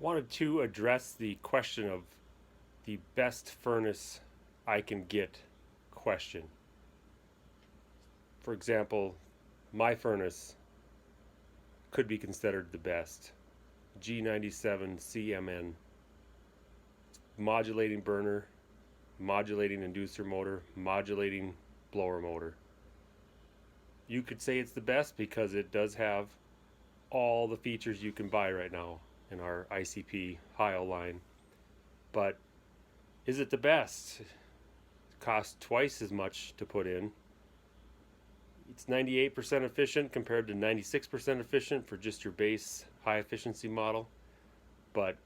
Wanted to address the question of the best furnace I can get question. For example, my furnace could be considered the best. G97 CMN, modulating burner, modulating inducer motor, modulating blower motor. You could say it's the best because it does have all the features you can buy right now in our ICP Heil line. But is it the best? It costs twice as much to put in. It's 98% efficient compared to 96% efficient for just your base high efficiency model. But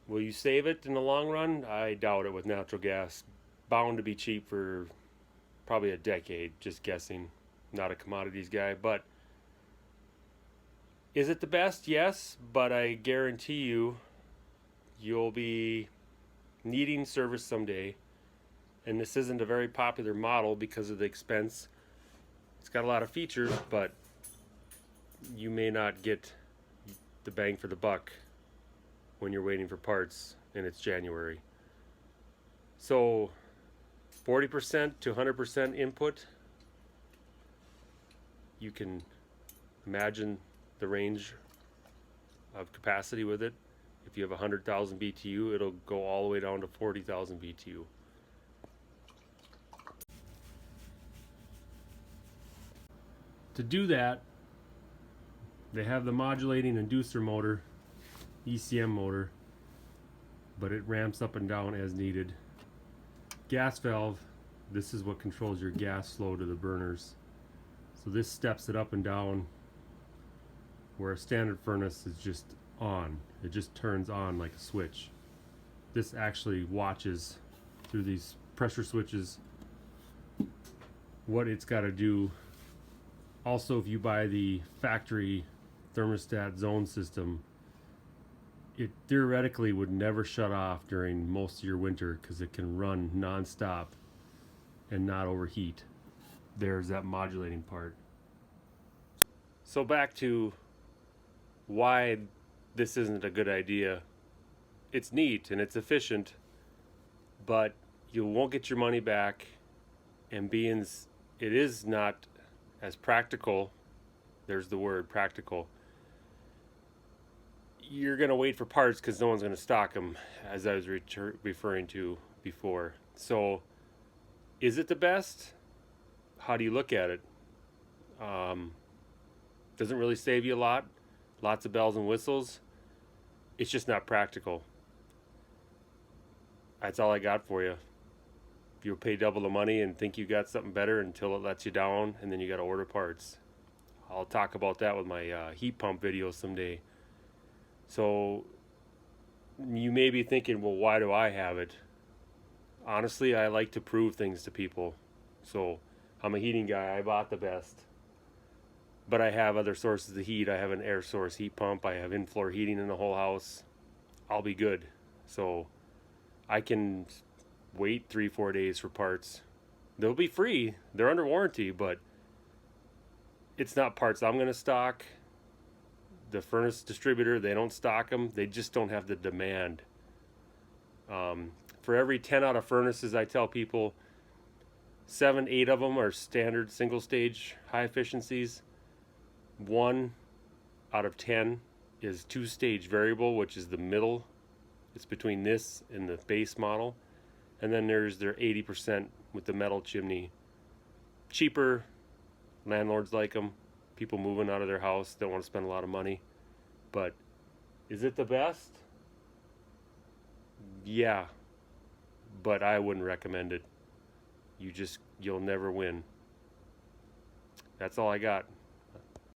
will you save it in the long run? I doubt it with natural gas. Bound to be cheap for probably a decade, just guessing. Not a commodities guy, but is it the best? Yes, but I guarantee you'll be needing service someday. And this isn't a very popular model because of the expense. It's got a lot of features, but you may not get the bang for the buck when you're waiting for parts and it's January. So 40% to 100% input, you can imagine the range of capacity with it. If you have 100,000 BTU, it'll go all the way down to 40,000 BTU. To do that, they have the modulating inducer motor, ECM motor, but it ramps up and down as needed. Gas valve, this is what controls your gas flow to the burners. So this steps it up and down, where a standard furnace is just on. It just turns on like a switch. This actually watches through these pressure switches what it's got to do. Also, if you buy the factory thermostat zone system, it theoretically would never shut off during most of your winter because it can run non-stop and not overheat. There's that modulating part. So back to why this isn't a good idea. It's neat and it's efficient, but you won't get your money back, and being it is not as practical, there's the word practical, you're going to wait for parts because no one's going to stock them, as I was referring to before. So is it the best? How do you look at it? Doesn't really save you a lot, lots of bells and whistles. It's just not practical. That's all I got for you. You'll pay double the money and think you got something better until it lets you down, and then you got to order parts. I'll talk about that with my heat pump video someday. So you may be thinking, well, why do I have it? Honestly, I like to prove things to people. So I'm a heating guy. I bought the best. But I have other sources of heat. I have an air source heat pump. I have in-floor heating in the whole house. I'll be good. So I can wait 3-4 days for parts. They'll be free. They're under warranty, but it's not parts I'm going to stock. The furnace distributor, they don't stock them. They just don't have the demand. For every 10 out of furnaces, I tell people 7-8 of them are standard single stage high efficiencies. 1 out of 10 is 2-stage variable, which is the middle. It's between this and the base model. And then there's their 80% with the metal chimney. Cheaper, landlords like them. People moving out of their house don't want to spend a lot of money. But is it the best? Yeah, but I wouldn't recommend it. You'll never win. That's all I got.